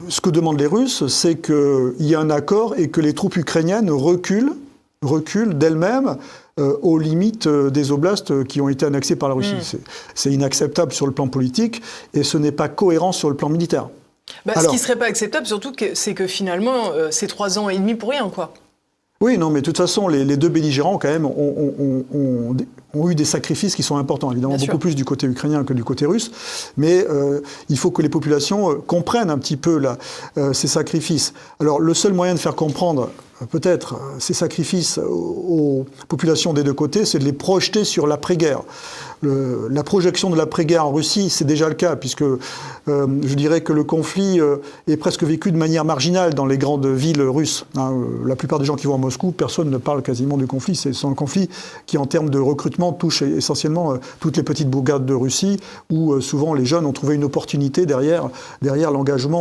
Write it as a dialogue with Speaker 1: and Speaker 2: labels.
Speaker 1: ce que demandent les Russes, c'est qu'il y ait un accord et que les troupes ukrainiennes reculent d'elles-mêmes aux limites des oblasts qui ont été annexés par la Russie. C'est inacceptable sur le plan politique et ce n'est pas cohérent sur le plan militaire.
Speaker 2: Ce qui ne serait pas acceptable, surtout, c'est que finalement, c'est 3 ans et demi pour rien, quoi.
Speaker 1: Oui, non, mais de toute façon, les deux belligérants, quand même, ont eu des sacrifices qui sont importants, évidemment, beaucoup plus du côté ukrainien que du côté russe. Mais il faut que les populations comprennent un petit peu ces sacrifices. Alors, le seul moyen de faire comprendre, peut-être, ces sacrifices aux populations des deux côtés, c'est de les projeter sur l'après-guerre. La projection de l'après-guerre en Russie, c'est déjà le cas, puisque je dirais que le conflit est presque vécu de manière marginale dans les grandes villes russes. La plupart des gens qui vont à Moscou, personne ne parle quasiment du conflit. C'est un conflit qui, en termes de recrutement, touche essentiellement toutes les petites bourgades de Russie, où souvent les jeunes ont trouvé une opportunité derrière l'engagement